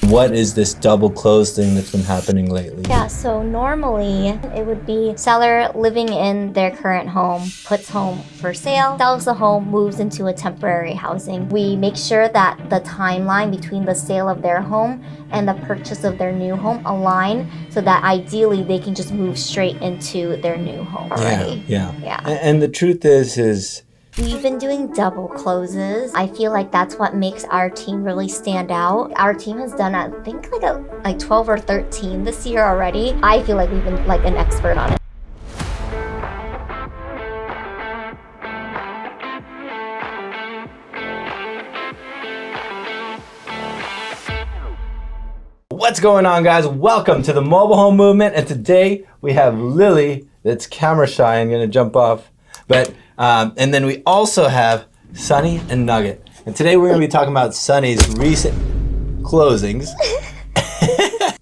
What is this double close thing that's been happening lately? Yeah, so normally it would be seller living in their current home, puts home for sale, sells the home, moves into a temporary housing. We make sure that the timeline between the sale of their home and the purchase of their new home align so that ideally they can just move straight into their new home already. Yeah. And the truth is we've been doing double closes. I feel like that's what makes our team really stand out. Our team has done, I think, like 12 or 13 this year already. I feel like we've been like an expert on it. What's going on, guys? Welcome to the mobile home movement. And today we have Lily that's camera shy and gonna jump off. And then we also have Sunny and Nugget. And today we're going to be talking about Sunny's recent closings.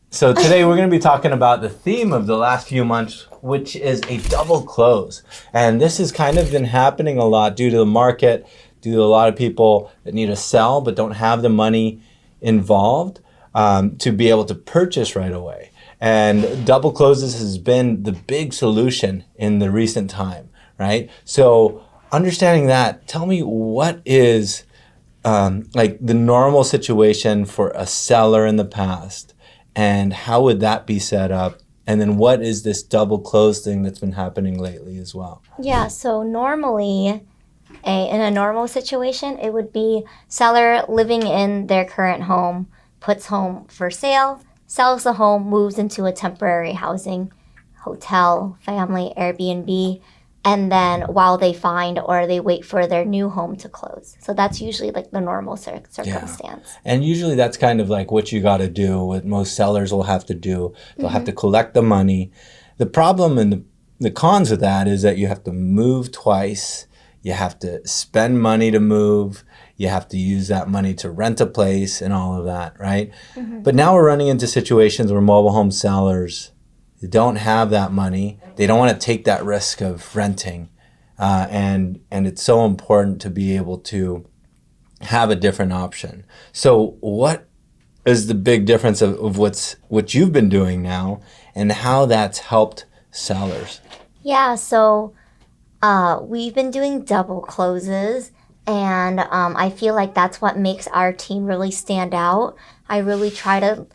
So today we're going to be talking about the theme of the last few months, which is a double close. And this has kind of been happening a lot due to the market, due to a lot of people that need to sell but don't have the money involved to be able to purchase right away. And double closes has been the big solution in the recent time. Right? So understanding that, tell me what is like the normal situation for a seller in the past and how would that be set up? And then what is this double close thing that's been happening lately as well? Yeah, so normally in a normal situation, it would be seller living in their current home, puts home for sale, sells the home, moves into a temporary housing, hotel, family, Airbnb, and then while they find or they wait for their new home to close. So that's usually like the normal circumstance. Yeah. And usually that's kind of like what you got to do, what most sellers will have to do. They'll have to collect the money. The problem and the cons of that is that you have to move twice. You have to spend money to move. You have to use that money to rent a place and all of that, right? But now we're running into situations where mobile home sellers don't have that money. They don't want to take that risk of renting. And it's so important to be able to have a different option. So what is the big difference of what you've been doing now and how that's helped sellers? Yeah, so we've been doing double closes and I feel like that's what makes our team really stand out. I really try to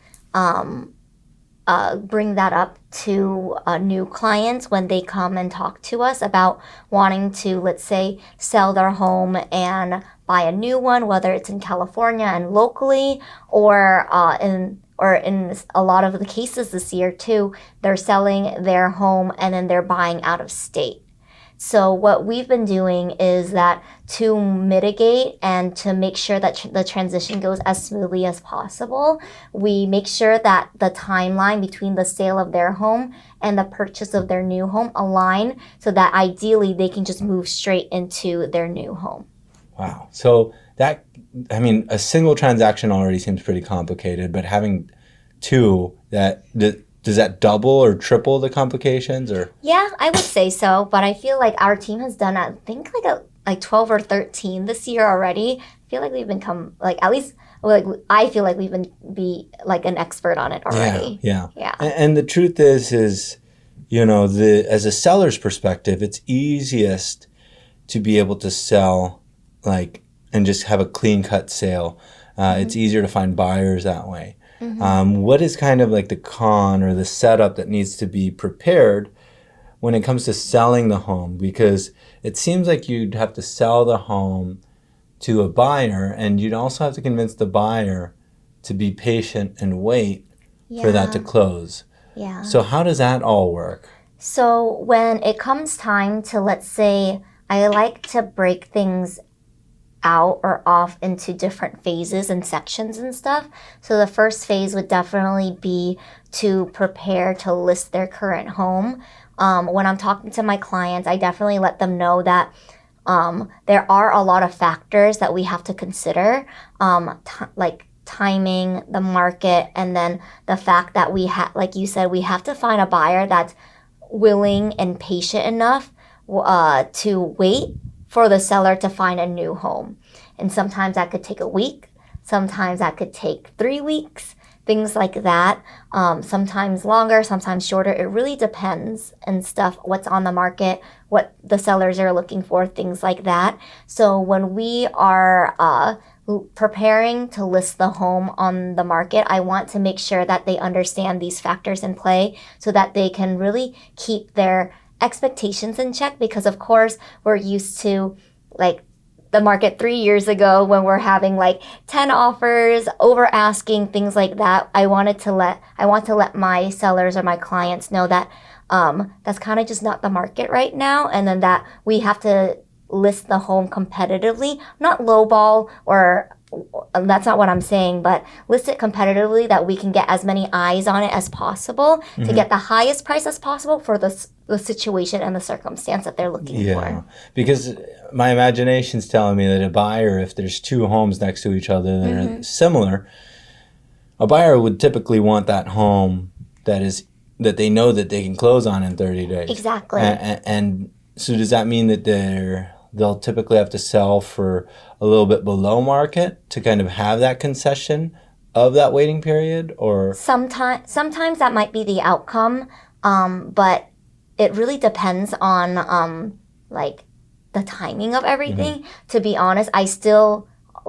bring that up to new clients when they come and talk to us about wanting to, let's say, sell their home and buy a new one, whether it's in California and locally or in a lot of the cases this year too, they're selling their home and then they're buying out of state. So what we've been doing is that to mitigate and to make sure that the transition goes as smoothly as possible, we make sure that the timeline between the sale of their home and the purchase of their new home align so that ideally they can just move straight into their new home. Wow. So that, I mean, a single transaction already seems pretty complicated, but having two, does that double or triple the complications or? Yeah, I would say so, but I feel like our team has done, I think, like 12 or 13 this year already. I feel like we've become at least I feel like we've been like an expert on it already. Yeah. And the truth is, you know, as a seller's perspective, it's easiest to be able to sell and just have a clean cut sale. It's easier to find buyers that way. What is kind of like the con or the setup that needs to be prepared when it comes to selling the home? Because it seems like you'd have to sell the home to a buyer and you'd also have to convince the buyer to be patient and wait for that to close. Yeah. So how does that all work? So when it comes time to, let's say, I like to break things out or off into different phases and sections and stuff. So the first phase would definitely be to prepare to list their current home. When I'm talking to my clients, I definitely let them know that there are a lot of factors that we have to consider, like timing, the market, and then the fact that like you said, we have to find a buyer that's willing and patient enough to wait for the seller to find a new home. And sometimes that could take a week. Sometimes that could take 3 weeks. things like that. Sometimes longer, sometimes shorter. It really depends and stuff, what's on the market, what the sellers are looking for, things like that. So when we are preparing to list the home on the market, I want to make sure that they understand these factors in play so that they can really keep their expectations in check, because of course we're used to like the market 3 years ago when we're having like 10 offers, over asking, things like that. I want to let my sellers or my clients know that that's kind of just not the market right now, and then that we have to list the home competitively, not lowball, or that's not what I'm saying, but list it competitively that we can get as many eyes on it as possible to get the highest price as possible for the situation and the circumstance that they're looking for. Because my imagination's telling me that a buyer, if there's two homes next to each other that are similar, a buyer would typically want that home that they know that they can close on in 30 days. Exactly. And so does that mean that they'll typically have to sell for a little bit below market to kind of have that concession of that waiting period? Or sometimes that might be the outcome, but it really depends on like the timing of everything. To be honest,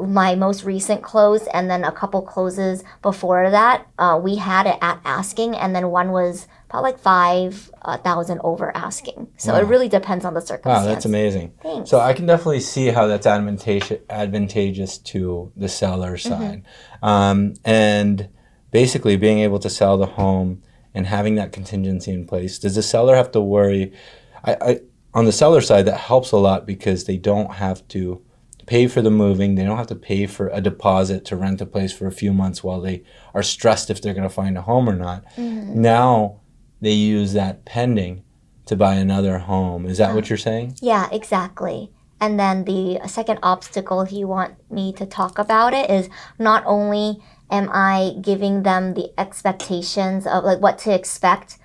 my most recent close and then a couple closes before that, we had it at asking, and then one was about like 5,000 over asking. So it really depends on the circumstance. Wow, that's amazing. Thanks. So I can definitely see how that's advantageous to the seller side. And basically being able to sell the home and having that contingency in place. Does the seller have to worry? On the seller side, that helps a lot because they don't have to pay for the moving. They don't have to pay for a deposit to rent a place for a few months while they are stressed if they're going to find a home or not. Now they use that pending to buy another home. Is that what you're saying? Yeah, exactly. And then the second obstacle you want me to talk about it is not only am I giving them the expectations of like what to expect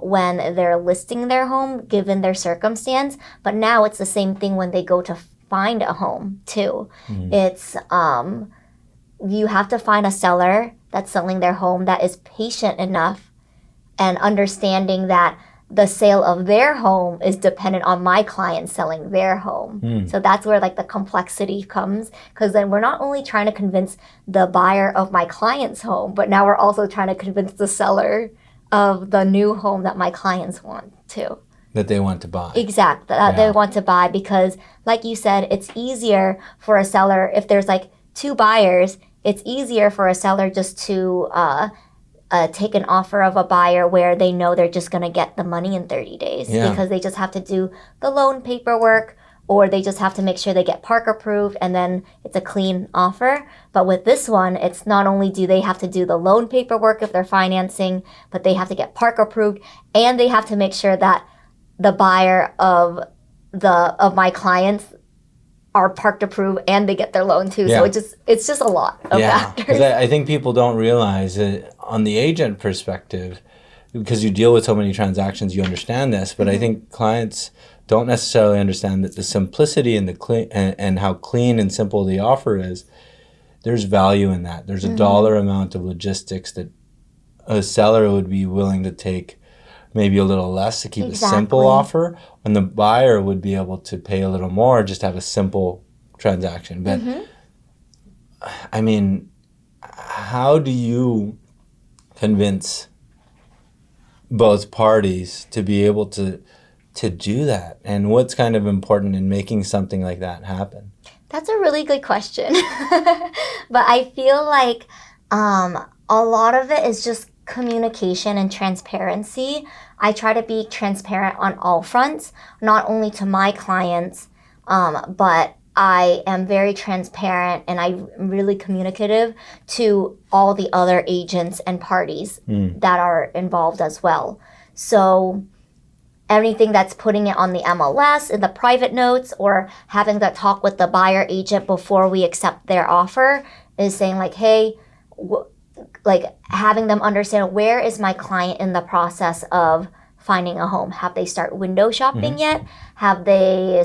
when they're listing their home given their circumstance, but now it's the same thing when they go to find a home too. It's you have to find a seller that's selling their home that is patient enough and understanding that the sale of their home is dependent on my client selling their home. So that's where like the complexity comes, because then we're not only trying to convince the buyer of my client's home, but now we're also trying to convince the seller of the new home that my clients want to. That they want to buy. Exactly, that they want to buy, because like you said, it's easier for a seller, if there's like two buyers, it's easier for a seller just to take an offer of a buyer where they know they're just going to get the money in 30 days because they just have to do the loan paperwork, or they just have to make sure they get park approved, and then it's a clean offer. But with this one, it's not only do they have to do the loan paperwork if they're financing, but they have to get park approved, and they have to make sure that the buyer of my clients are parked approved and they get their loan too. So it's just a lot of factors. Because I think people don't realize that on the agent perspective, because you deal with so many transactions, you understand this, but I think clients don't necessarily understand that the simplicity and the clean and how clean and simple the offer is. There's value in that. There's a dollar amount of logistics that a seller would be willing to take maybe a little less to keep a simple offer, and the buyer would be able to pay a little more just to have a simple transaction. But I mean, how do you convince both parties to be able to do that? And what's kind of important in making something like that happen? That's a really good question. But I feel like a lot of it is just communication and transparency. I try to be transparent on all fronts, not only to my clients, but I am very transparent and I'm really communicative to all the other agents and parties that are involved as well. So anything that's putting it on the MLS, in the private notes, or having that talk with the buyer agent before we accept their offer is saying like, hey, like having them understand, where is my client in the process of finding a home? Have they started window shopping yet? Have they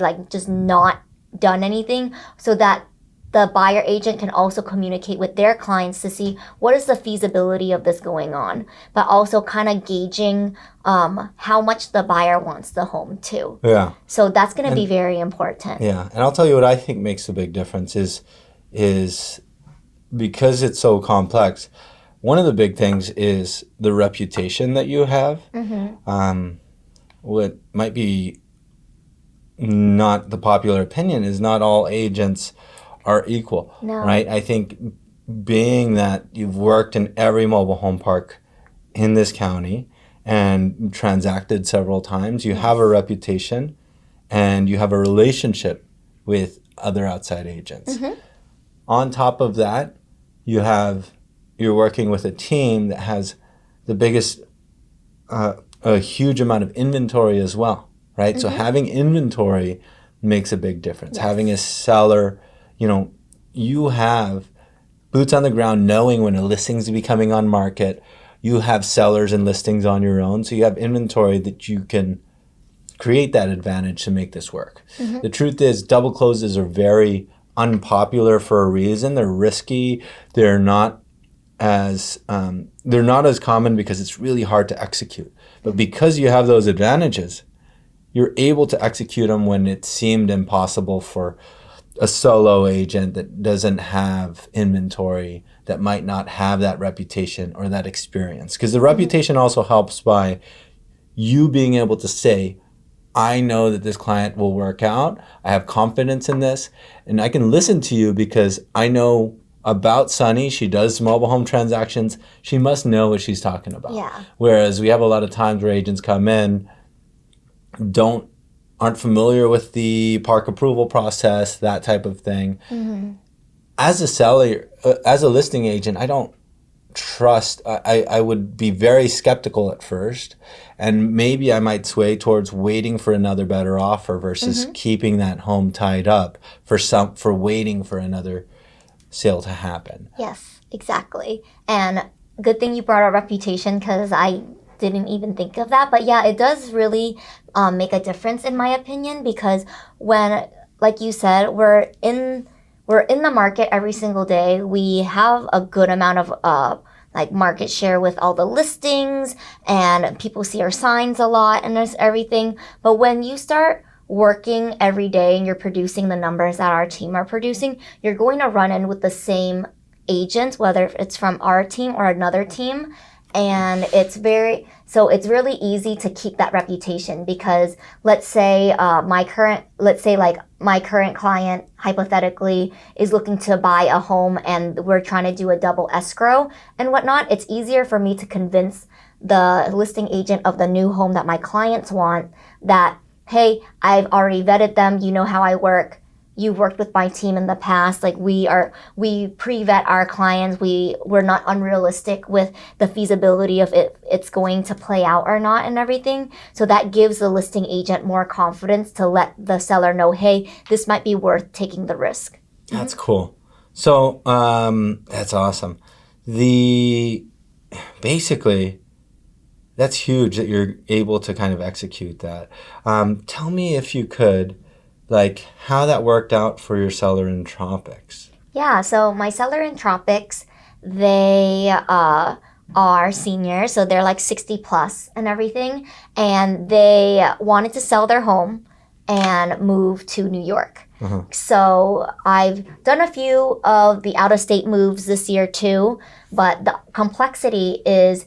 like just not done anything? So that the buyer agent can also communicate with their clients to see what is the feasibility of this going on, but also kind of gauging how much the buyer wants the home too. Yeah. So that's going to be very important. Yeah, and I'll tell you what I think makes a big difference is because it's so complex. One of the big things is the reputation that you have. What might be not the popular opinion is not all agents are equal, right? I think being that you've worked in every mobile home park in this county and transacted several times, you have a reputation and you have a relationship with other outside agents. On top of that, you're working with a team that has the biggest, a huge amount of inventory as well, right? So having inventory makes a big difference. Having a seller, you have boots on the ground knowing when a listing's becoming on market. You have sellers and listings on your own. So you have inventory that you can create that advantage to make this work. The truth is double closes are very unpopular for a reason. They're risky. They're not as common because it's really hard to execute. But because you have those advantages, you're able to execute them when it seemed impossible for a solo agent that doesn't have inventory, that might not have that reputation or that experience. Because the reputation also helps by you being able to say, I know that this client will work out. I have confidence in this. And I can listen to you because I know about Sunny. She does mobile home transactions. She must know what she's talking about. Yeah. Whereas we have a lot of times where agents come in, aren't familiar with the park approval process, that type of thing. As a seller, as a listing agent, I don't trust. I would be very skeptical at first, and maybe I might sway towards waiting for another better offer versus keeping that home tied up for waiting for another sale to happen. Yes, exactly. And good thing you brought up reputation, because I didn't even think of that. But yeah, it does really make a difference in my opinion, because when, like you said, we're in the market every single day. We have a good amount of market share with all the listings, and people see our signs a lot and there's everything. But when you start working every day and you're producing the numbers that our team are producing, you're going to run in with the same agent, whether it's from our team or another team. And it's really easy to keep that reputation, because let's say my current client hypothetically is looking to buy a home and we're trying to do a double escrow and whatnot. It's easier for me to convince the listing agent of the new home that my clients want that, hey, I've already vetted them. You know how I work. You've worked with my team in the past. We pre-vet our clients. We're not unrealistic with the feasibility of it's going to play out or not and everything. So that gives the listing agent more confidence to let the seller know, hey, this might be worth taking the risk. That's cool. So that's awesome. Basically, that's huge that you're able to kind of execute that. Tell me, if you could, how that worked out for your seller in Tropics. Yeah, so my seller in Tropics, they are seniors, so they're 60 plus and everything, and they wanted to sell their home and move to New York. So I've done a few of the out-of-state moves this year too, but the complexity is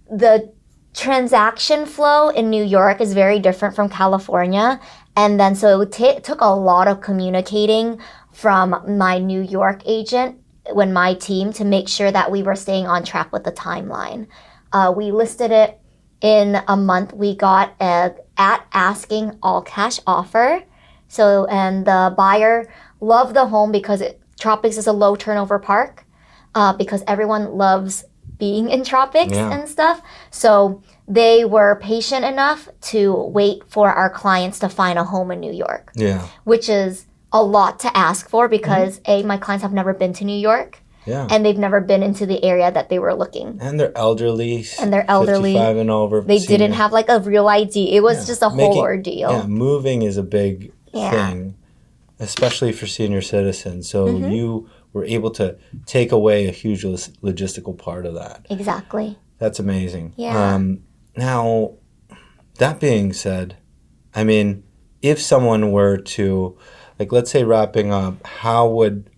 the transaction flow in New York is very different from California. And then so it took a lot of communicating from my New York agent when my team to make sure that we were staying on track with the timeline. We listed it in a month. We got at asking all cash offer. So, and the buyer loved the home because Tropics is a low turnover park, because everyone loves being in Tropics and stuff. So they were patient enough to wait for our clients to find a home in New York. Yeah. Which is a lot to ask for, because my clients have never been to New York. Yeah. And they've never been into the area that they were looking. And they're elderly. 55 and over. They didn't have a real ID. It was just a whole ordeal. Yeah, moving is a big thing. especially for senior citizens. So you were able to take away a huge logistical part of that. Exactly. That's amazing. Yeah. Now, that being said, I mean, if someone were to, like, let's say wrapping up,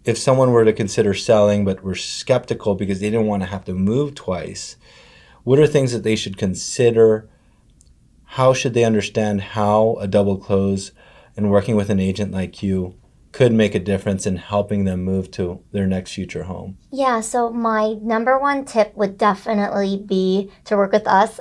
if someone were to consider selling but were skeptical because they didn't want to have to move twice, what are things that they should consider? How should they understand how a double close and working with an agent like you could make a difference in helping them move to their next future home? Yeah, so my number one tip would definitely be to work with us.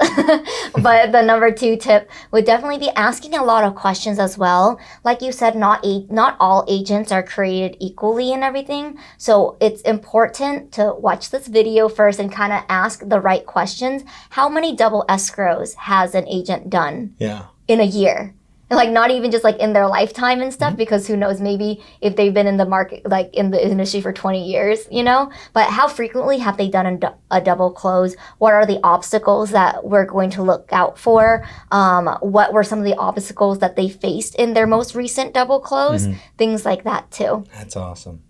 But the number two tip would definitely be asking a lot of questions as well. Like you said, not all agents are created equally and everything. So it's important to watch this video first and kind of ask the right questions. How many double escrows has an agent done in a year? And like not even just like in their lifetime and stuff, because who knows, maybe if they've been in the market, like in the industry for 20 years, you know, but how frequently have they done a double close? What are the obstacles that we're going to look out for? What were some of the obstacles that they faced in their most recent double close? Things like that too. That's awesome.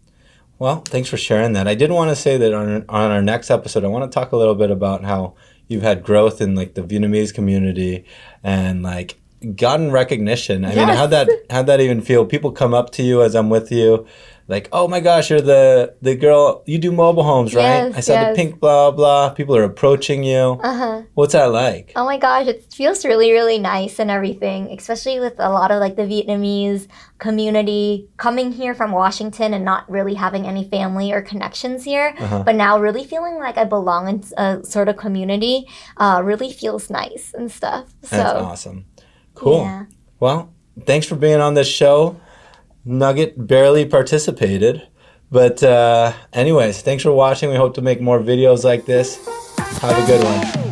Well, thanks for sharing that. I did want to say that on our next episode, I want to talk a little bit about how you've had growth in like the Vietnamese community and like gotten recognition. I mean, how'd that even feel? People come up to you as I'm with you, like, oh my gosh, you're the girl, you do mobile homes, right? Yes, I saw the pink blah blah. People are approaching you. What's that like? Oh my gosh, it feels really, really nice and everything, especially with a lot of like the Vietnamese community coming here from Washington and not really having any family or connections here, but now really feeling like I belong in a sort of community, really feels nice and stuff. So that's awesome. Cool. Yeah. Well, thanks for being on this show. Nugget barely participated. But anyways, thanks for watching. We hope to make more videos like this. Have a good one.